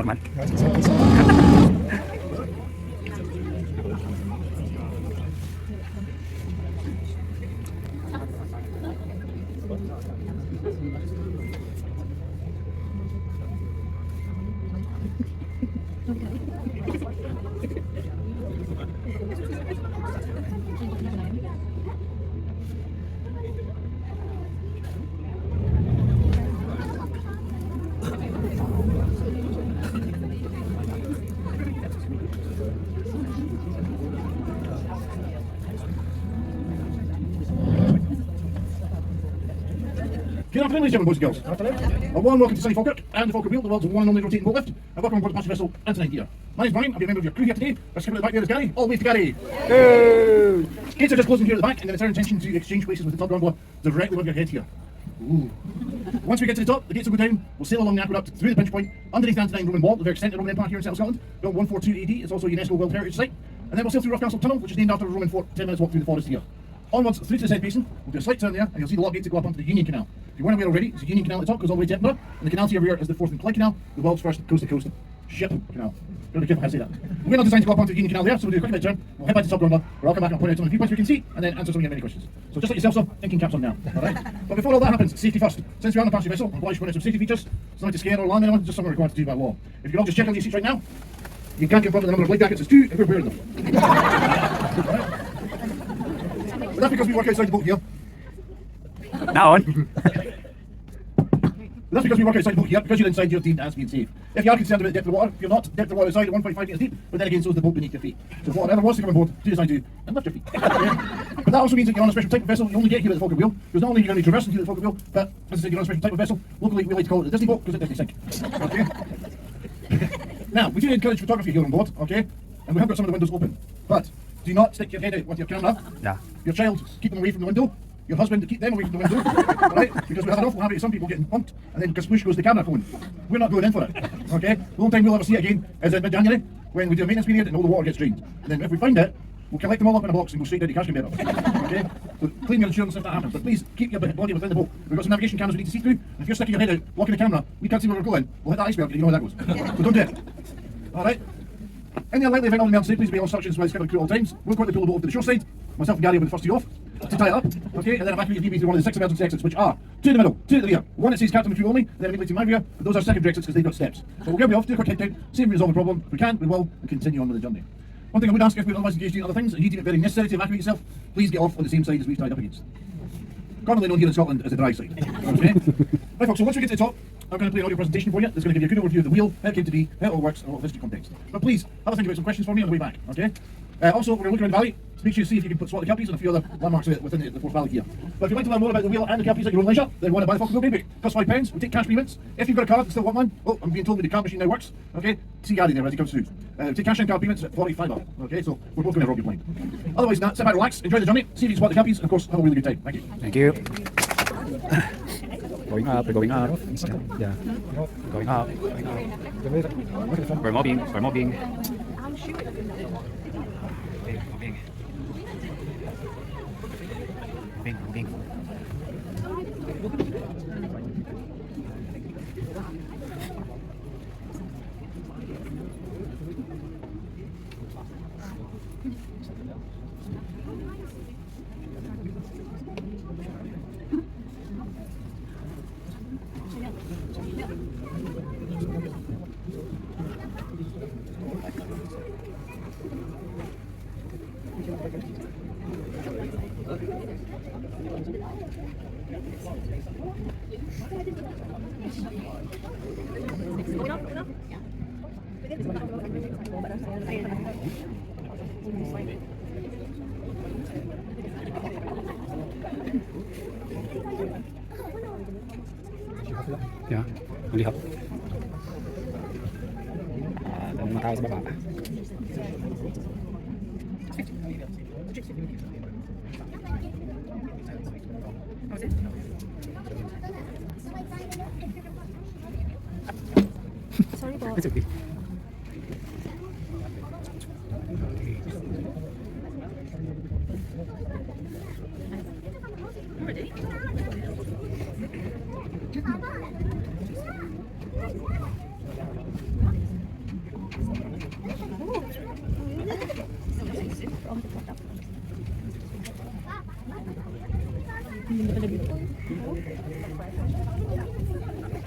man. Good afternoon, ladies and gentlemen, boys and girls. A warm welcome to sunny Falkirk and the Falkirk Wheel, the world's one and only rotating boat lift. And welcome on board the massive vessel Antonine here. My name's Brian, I'll be a member of your crew here today. Let's come at the back there is Gary, all the way to Gary. Gates are just closing here at the back, and then it's our intention to exchange places with the tug gondola directly above your head here. Ooh. Once we get to the top, the gates will go down, we'll sail along the aqueduct through the pinch point, underneath the Antonine Roman wall, the very centre of the Roman Empire here in South Scotland, built 142 AD, it's also a UNESCO World Heritage Site. And then we'll sail through Roughcastle Tunnel, which is named after a Roman fort, 10 minutes walk through the forest here. Onwards through to the South Basin, we'll do a slight turn there, and you'll see the lock gate to go up onto the Union Canal. If you weren't aware already, it's a Union Canal at the top, goes all the way to Edinburgh, and the canal to your rear is the Forth and Clyde Canal, the world's first coast-to-coast ship canal. Gotta be careful how I say that. We're not designed to go up onto the Union Canal there, so we'll do a quick bit turn, we'll head back to the top gondola, where I'll come back and point out some of the viewpoints we can see, and then answer some of your many questions. So just let yourself some thinking caps on now, alright? But before all that happens, safety first. Since we're on a passenger vessel, I'm obliged to point out some safety features. It's not to scare or alarm anyone, just something required to do by law. If you can all just check on your seats right now, you can confirm the number of life jackets is 2 if we're wearing them. Right? But that's because we work outside the boat here. Now on. That's because we work outside the boat here, because you're inside, you're deemed as being safe. If you are concerned about the depth of the water, if you're not, depth of the water outside at 1.5 metres deep, but then again, so is the boat beneath your feet. So if whatever wants to come on board, do decide to, and lift your feet. But that also means that you're on a special type of vessel, you only get here at the Falkirk Wheel, because not only are you going to be traversing here at the Falkirk Wheel, but as I said, you're on a special type of vessel. Locally, we like to call it the Disney boat, because it doesn't sink. Okay? Now, we do encourage photography here on board, okay? And we have got some of the windows open. But do not stick your head out with your camera. Yeah. Your child, keep them away from the window. Your husband, keep them away from the window, right? Because we have an awful habit of some people getting pumped, and then kasploosh goes the camera phone. We're not going in for it, okay? The only time we'll ever see it again is in mid-January, when we do a maintenance period and all the water gets drained. And then if we find it, we'll collect them all up in a box and go straight down to cash conveyor, okay? So clean your insurance if that happens, but please keep your body within the boat. We've got some navigation cameras we need to see through, and if you're sticking your head out, blocking the camera, we can't see where we're going. We'll hit that iceberg, and you know how that goes. So don't do it. Alright? In the unlikely event of an emergency, please be all instructions while it's kept on crew at all times. We'll quickly pull the boat over to the shore side. Myself and Gary will be the first two off to tie it up, okay? And then evacuate your DB through one of the 6 emergency exits, which are 2 in the middle, 2 at the rear. One that says captain and crew only, then immediately to my rear, but those are secondary exits because they've got steps. So we'll get you off, do a quick head count, see if we resolve the problem. If we can, we will, and continue on with the journey. One thing I would ask if we're otherwise engaged in other things, and you deem it very necessary to evacuate yourself, please get off on the same side as we've tied up against. Commonly known here in Scotland as the dry side. Okay? Right folks, so once we get to the top, I'm going to play an audio presentation for you that's going to give you a good overview of the wheel, how it came to be, how it all works, and a lot of history context. But please, have a think about some questions for me on the way back, okay? Also, we're going to look around the valley to make sure you see if you can spot the kelpies and a few other landmarks within the Forth Valley here. But if you'd like to learn more about the wheel and the kelpies at your own leisure, then why not buy the Falkirk Wheel Daybreak? Costs £5, we take cash payments. If you've got a card and still want one, oh, I'm being told that the card machine now works, okay? See Gary there as he comes through. Take cash and card payments at £45, okay? So we're both going to rob your plane. Otherwise than that, sit back, relax, enjoy the journey, see if you can spot the kelpies, and of course, have a really good time. Thank you. Thank you. Going up, we're going up. Yeah. Going up. We're mobbing. Moving. Ya, melihat. Dan mata sa baba. Sorry po. It's okay. Ready?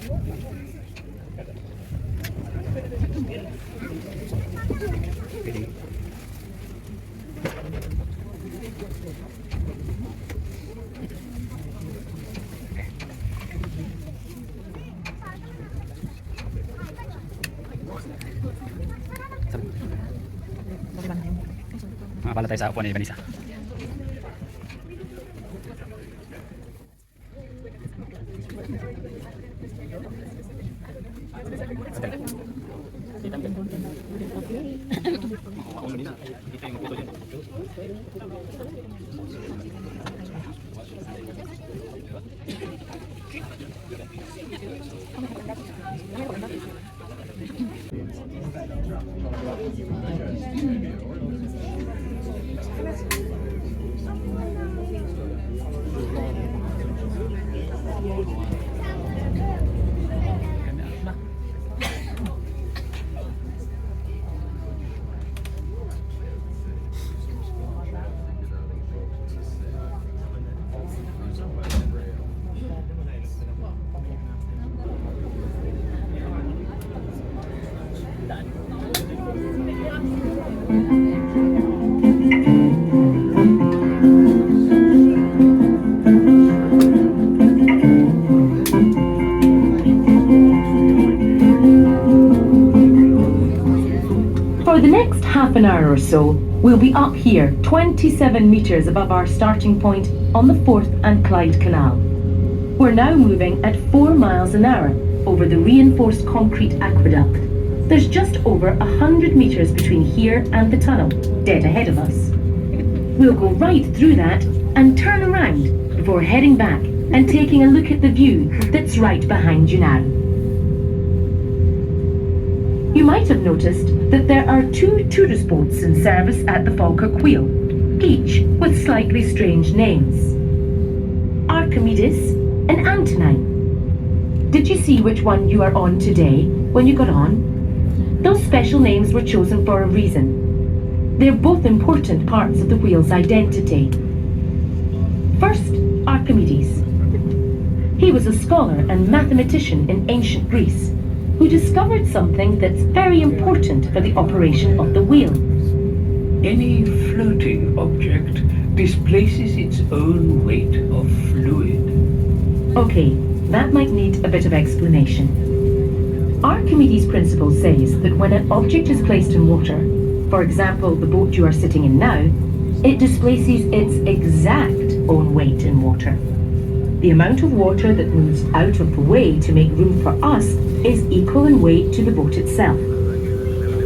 Pala tayo sa upuan ni Vanessa. For the next half an hour or so, we'll be up here 27 metres above our starting point on the Forth and Clyde Canal. We're now moving at 4 miles an hour over the reinforced concrete aqueduct. There's just over 100 metres between here and the tunnel, dead ahead of us. We'll go right through that and turn around before heading back and taking a look at the view that's right behind you now. You might have noticed that there are 2 tourist boats in service at the Falkirk Wheel, each with slightly strange names. Archimedes and Antonine. Did you see which one you are on today when you got on? Those special names were chosen for a reason. They're both important parts of the wheel's identity. First, Archimedes. He was a scholar and mathematician in ancient Greece who discovered something that's very important for the operation of the wheel. Any floating object displaces its own weight of fluid. Okay, that might need a bit of explanation. Archimedes' principle says that when an object is placed in water, for example the boat you are sitting in now, it displaces its exact own weight in water. The amount of water that moves out of the way to make room for us is equal in weight to the boat itself.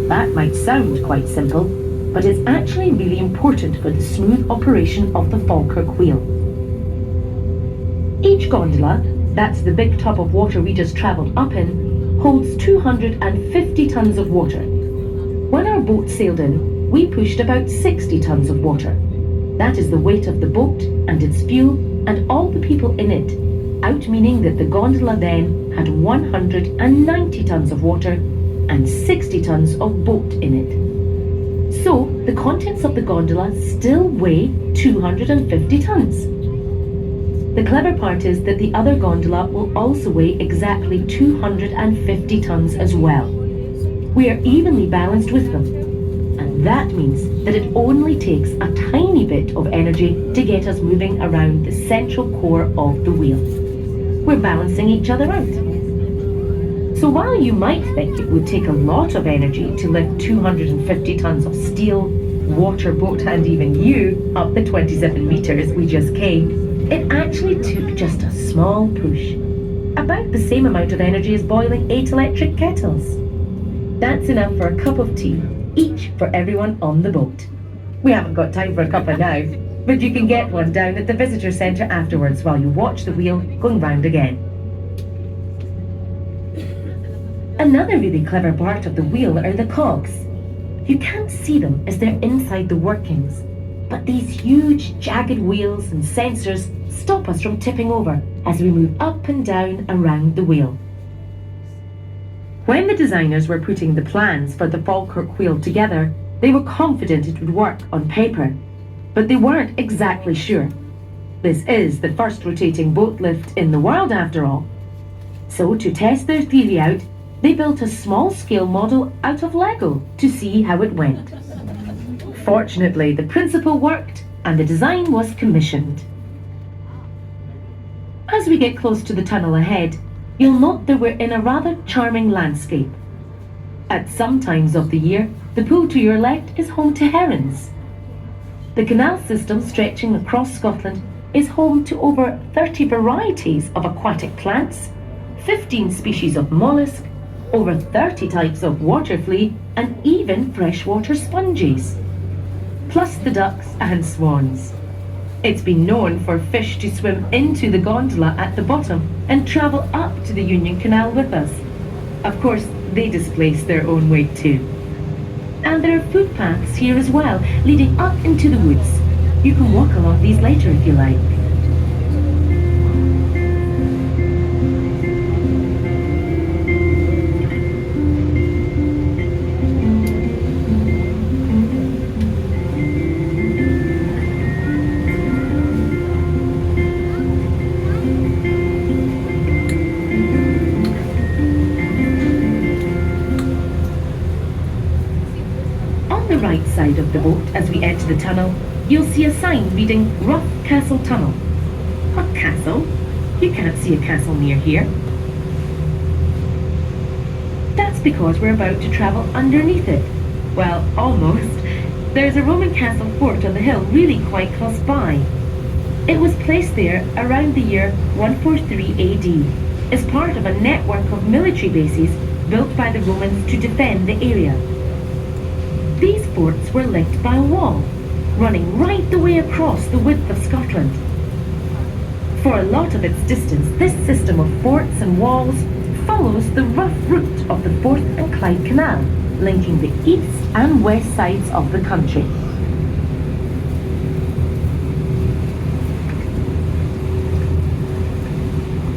That might sound quite simple, but it's actually really important for the smooth operation of the Falkirk wheel. Each gondola, that's the big tub of water we just travelled up in, holds 250 tons of water. When our boat sailed in, we pushed about 60 tons of water. That is the weight of the boat and its fuel and all the people in it, out meaning that the gondola then had 190 tons of water and 60 tons of boat in it. So the contents of the gondola still weigh 250 tons. The clever part is that the other gondola will also weigh exactly 250 tons as well. We are evenly balanced with them. And that means that it only takes a tiny bit of energy to get us moving around the central core of the wheel. We're balancing each other out. So while you might think it would take a lot of energy to lift 250 tons of steel, water, boat and even you up the 27 metres we just came, it actually took just a small push. About the same amount of energy as boiling 8 electric kettles. That's enough for a cup of tea, each for everyone on the boat. We haven't got time for a cuppa now, but you can get one down at the visitor centre afterwards while you watch the wheel going round again. Another really clever part of the wheel are the cogs. You can't see them as they're inside the workings, but these huge jagged wheels and sensors stop us from tipping over as we move up and down around the wheel. When the designers were putting the plans for the Falkirk wheel together, they were confident it would work on paper, but they weren't exactly sure. This is the first rotating boat lift in the world after all. So to test their theory out, they built a small-scale model out of Lego to see how it went. Fortunately, the principle worked and the design was commissioned. As we get close to the tunnel ahead, you'll note that we're in a rather charming landscape. At some times of the year, the pool to your left is home to herons. The canal system stretching across Scotland is home to over 30 varieties of aquatic plants, 15 species of mollusk, over 30 types of water flea, and even freshwater sponges, plus the ducks and swans. It's been known for fish to swim into the gondola at the bottom and travel up to the Union Canal with us. Of course, they displace their own weight too. And there are footpaths here as well, leading up into the woods. You can walk along these later if you like. Right side of the boat as we enter the tunnel, you'll see a sign reading Rough Castle Tunnel. A castle? You can't see a castle near here. That's because we're about to travel underneath it. Well, almost. There's a Roman castle fort on the hill really quite close by. It was placed there around the year 143 AD as part of a network of military bases built by the Romans to defend the area. These forts were linked by a wall, running right the way across the width of Scotland. For a lot of its distance, this system of forts and walls follows the rough route of the Forth and Clyde Canal, linking the east and west sides of the country.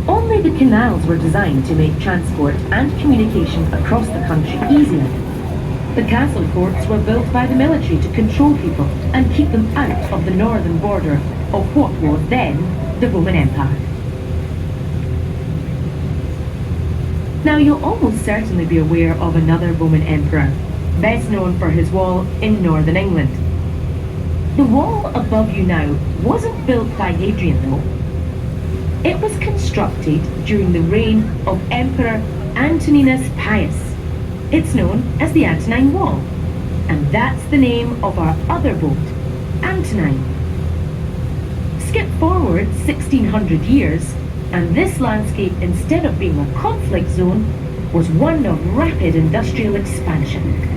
Only the canals were designed to make transport and communication across the country easier. The castle forts were built by the military to control people and keep them out of the northern border of what was then the Roman Empire. Now you'll almost certainly be aware of another Roman emperor, best known for his wall in northern England. The wall above you now wasn't built by Hadrian though. It was constructed during the reign of Emperor Antoninus Pius. It's known as the Antonine Wall, and that's the name of our other boat, Antonine. Skip forward 1600 years, and this landscape, instead of being a conflict zone, was one of rapid industrial expansion.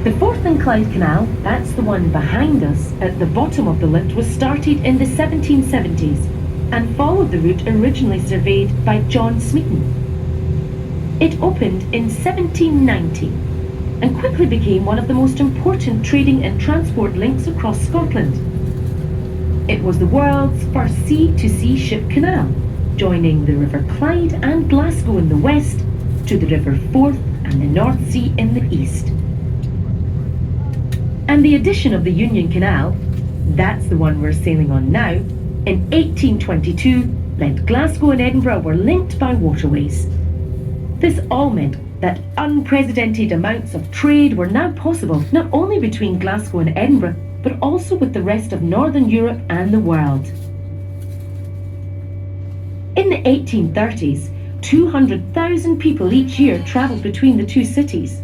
The Forth and Clyde Canal, that's the one behind us at the bottom of the lift, was started in the 1770s and followed the route originally surveyed by John Smeaton. It opened in 1790 and quickly became one of the most important trading and transport links across Scotland. It was the world's first sea-to-sea ship canal, joining the River Clyde and Glasgow in the west to the River Forth and the North Sea in the east. And the addition of the Union Canal, that's the one we're sailing on now, in 1822 meant Glasgow and Edinburgh were linked by waterways. This all meant that unprecedented amounts of trade were now possible, not only between Glasgow and Edinburgh, but also with the rest of Northern Europe and the world. In the 1830s, 200,000 people each year travelled between the two cities.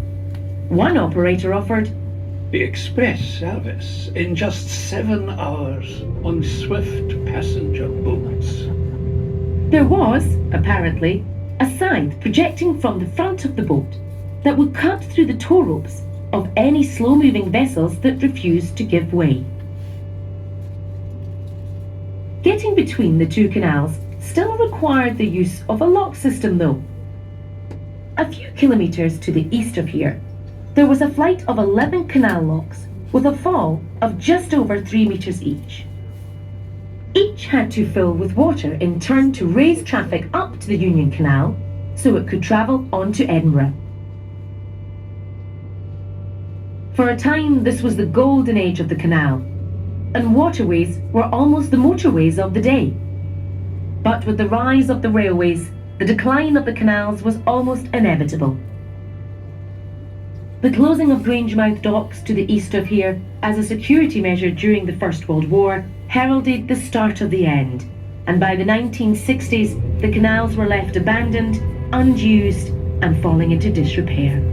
One operator offered the express service in just 7 hours on swift passenger boats. There was, apparently, a scythe projecting from the front of the boat that would cut through the tow ropes of any slow-moving vessels that refused to give way. Getting between the two canals still required the use of a lock system though. A few kilometres to the east of here, there was a flight of 11 canal locks with a fall of just over 3 metres each. Each had to fill with water in turn to raise traffic up to the Union Canal so it could travel on to Edinburgh. For a time, this was the golden age of the canal, and waterways were almost the motorways of the day. But with the rise of the railways, the decline of the canals was almost inevitable. The closing of Grangemouth docks to the east of here as a security measure during the First World War heralded the start of the end, and by the 1960s the canals were left abandoned, unused and falling into disrepair.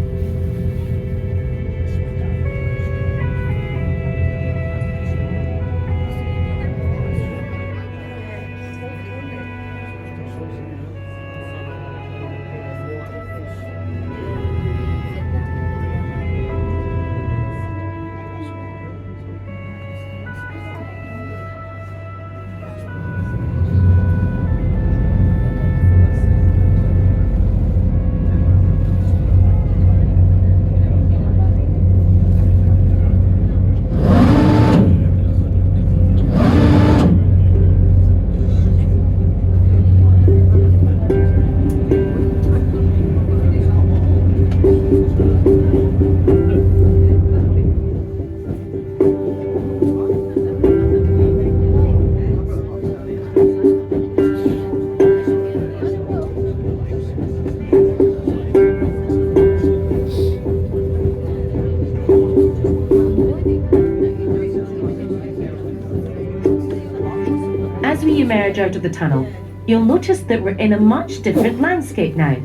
As we emerge out of the tunnel, you'll notice that we're in a much different landscape now.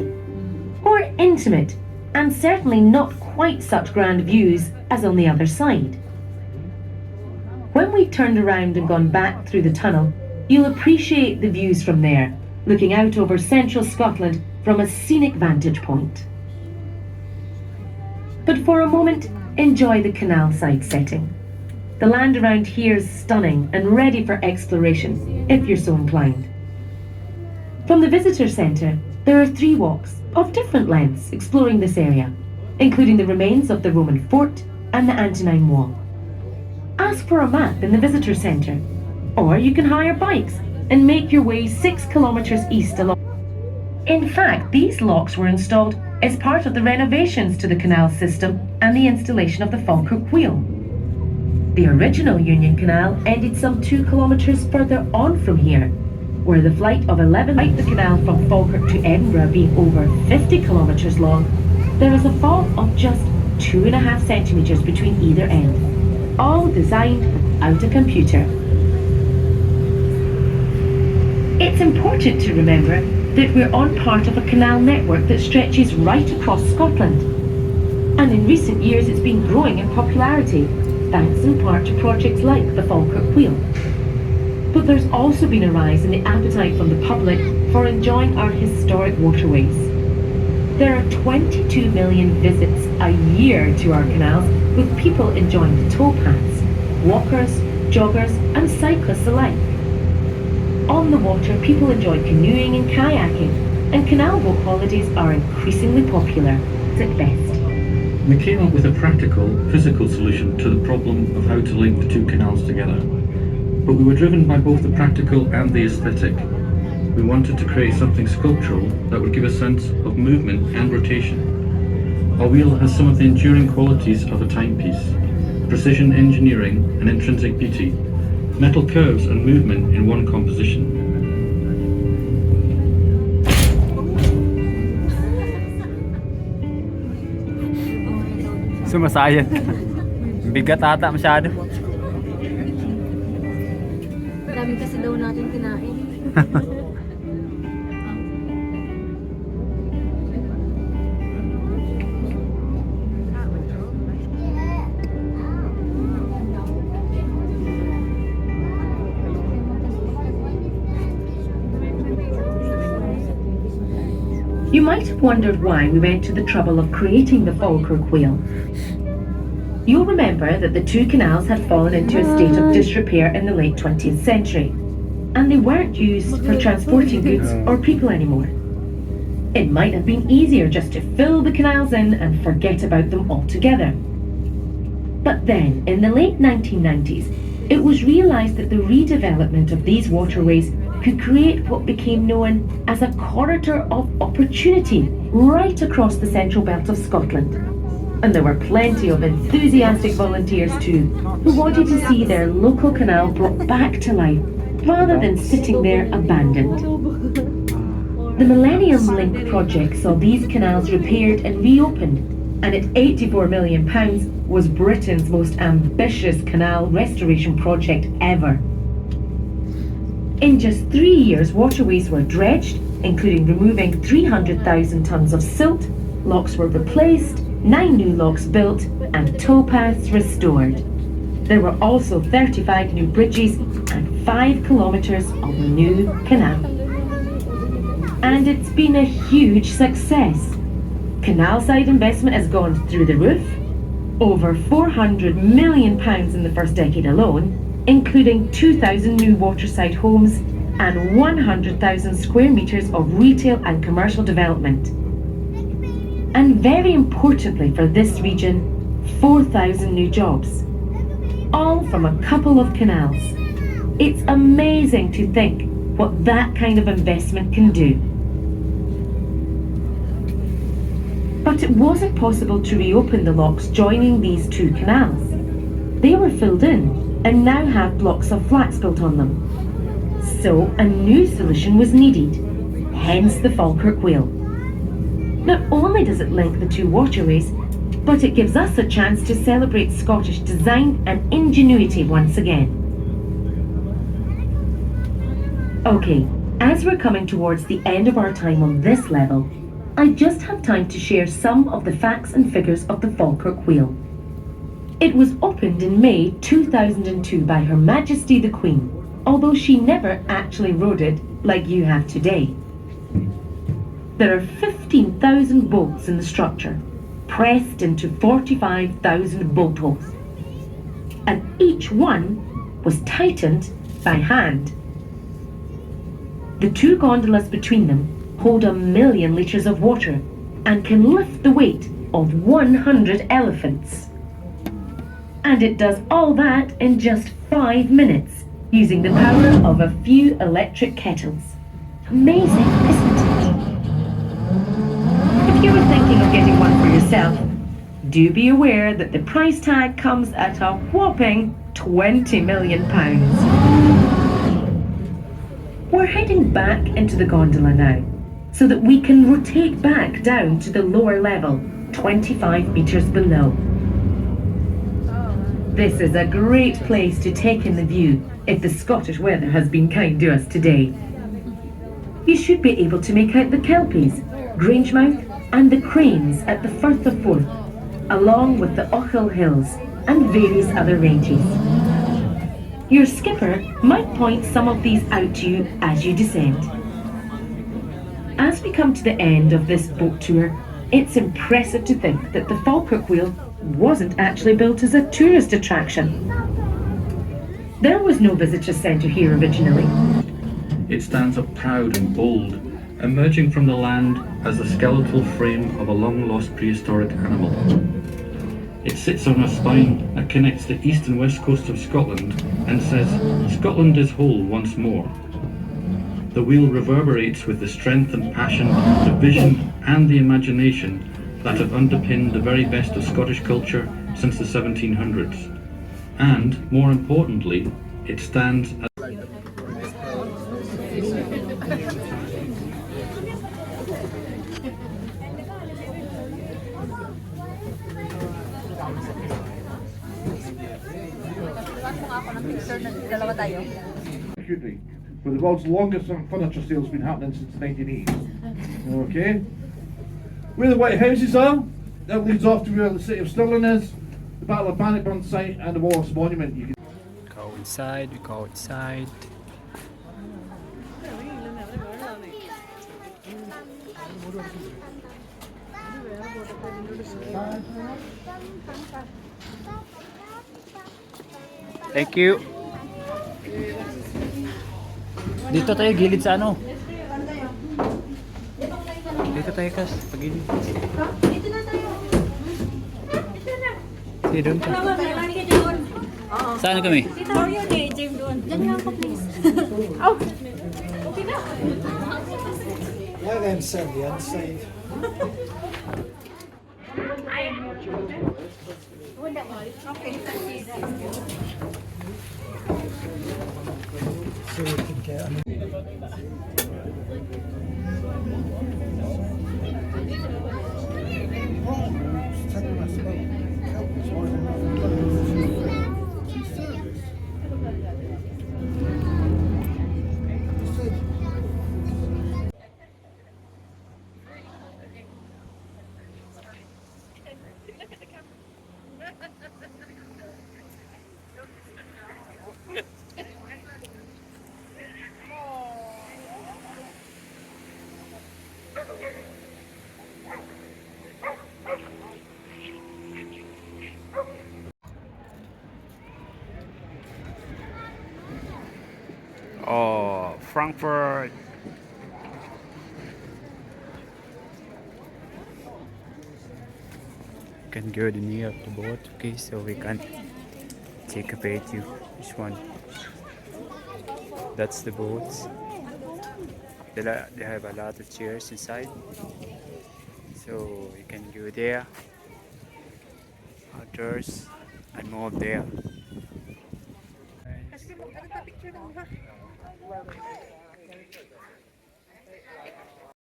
More intimate, and certainly not quite such grand views as on the other side. When we've turned around and gone back through the tunnel, you'll appreciate the views from there, looking out over central Scotland from a scenic vantage point. But for a moment, enjoy the canal side setting. The land around here is stunning and ready for exploration, if you're so inclined. From the visitor centre, there are 3 walks of different lengths exploring this area, including the remains of the Roman fort and the Antonine Wall. Ask for a map in the visitor centre, or you can hire bikes and make your way 6 kilometres east along. In fact, these locks were installed as part of the renovations to the canal system and the installation of the Falkirk wheel. The original Union Canal ended some 2 kilometres further on from here, where the flight of 11 like the canal from Falkirk to Edinburgh being over 50 kilometres long, there is a fall of just 2.5 centimetres between either end, all designed without a computer. It's important to remember that we're on part of a canal network that stretches right across Scotland, and in recent years it's been growing in popularity, thanks in part to projects like the Falkirk Wheel. But there's also been a rise in the appetite from the public for enjoying our historic waterways. There are 22 million visits a year to our canals, with people enjoying the towpaths, walkers, joggers and cyclists alike. On the water, people enjoy canoeing and kayaking, and canal boat holidays are increasingly popular at best. We came up with a practical, physical solution to the problem of how to link the 2 canals together. But we were driven by both the practical and the aesthetic. We wanted to create something sculptural that would give a sense of movement and rotation. Our wheel has some of the enduring qualities of a timepiece, precision engineering and intrinsic beauty, metal curves and movement in one composition. Sumasayad. Bigat ata masyado. Dami kasi daw natin kinain. You might have wondered why we went to the trouble of creating the Falkirk wheel. You'll remember that the 2 canals had fallen into a state of disrepair in the late 20th century, and they weren't used for transporting goods or people anymore. It might have been easier just to fill the canals in and forget about them altogether. But then, in the late 1990s, It was realised that the redevelopment of these waterways could create what became known as a corridor of opportunity right across the central belt of Scotland. And there were plenty of enthusiastic volunteers too, who wanted to see their local canal brought back to life, rather than sitting there abandoned. The Millennium Link project saw these canals repaired and reopened, and at £84 million was Britain's most ambitious canal restoration project ever. In just 3 years, waterways were dredged, including removing 300,000 tonnes of silt, locks were replaced, 9 new locks built, and towpaths restored. There were also 35 new bridges and 5 kilometres of new canal. And it's been a huge success. Canal side investment has gone through the roof, over £400 million in the first decade alone, including 2,000 new waterside homes and 100,000 square metres of retail and commercial development. And very importantly for this region, 4,000 new jobs, all from a couple of canals. It's amazing to think what that kind of investment can do. But it wasn't possible to reopen the locks joining these 2 canals. They were filled in and now have blocks of flats built on them. So a new solution was needed, hence the Falkirk Wheel. Not only does it link the 2 waterways, but it gives us a chance to celebrate Scottish design and ingenuity once again. Okay, as we're coming towards the end of our time on this level, I just have time to share some of the facts and figures of the Falkirk Wheel. It was opened in May 2002 by Her Majesty the Queen, although she never actually rode it like you have today. There are 15,000 bolts in the structure, pressed into 45,000 bolt holes. And each one was tightened by hand. The 2 gondolas between them hold 1 million litres of water and can lift the weight of 100 elephants. And it does all that in just 5 minutes, using the power of a few electric kettles. Amazing, isn't it? If you were thinking of getting one for yourself, do be aware that the price tag comes at a whopping £20 million. We're heading back into the gondola now, so that we can rotate back down to the lower level, 25 metres below. This is a great place to take in the view if the Scottish weather has been kind to us today. You should be able to make out the Kelpies, Grangemouth and the Cranes at the Firth of Forth, along with the Ochil Hills and various other ranges. Your skipper might point some of these out to you as you descend. As we come to the end of this boat tour, it's impressive to think that the Falkirk Wheel wasn't actually built as a tourist attraction. There was no visitor centre here originally. It stands up proud and bold, emerging from the land as the skeletal frame of a long-lost prehistoric animal. It sits on a spine that connects the east and west coast of Scotland and says, "Scotland is whole once more." The wheel reverberates with the strength and passion, the vision and the imagination that have underpinned the very best of Scottish culture since the 1700s. And, more importantly, it stands as where the world's longest furniture sale has been happening since the 1980s. Okay? Where the White Houses are, that leads off to where the city of Stirling is, the Battle of Bannockburn site and the Wallace Monument. You can Go inside, we go outside. Thank you. Dito tayo gilid sa ano? Dito tayo kas, pagilid. Dito na tayo. Dito na. Sige, doon ka. Kailangan ka doon. Saan kami? Dito yun eh, Jim doon. Diyan nga ako, please. Oh! Okay na. Yeah, then send the inside. Okay. So we can get Oh, Frankfurt. Can go to near the boat, okay, so we can take a picture. This one. That's the boat. They have a lot of chairs inside, so you can go there. Outdoors and more there.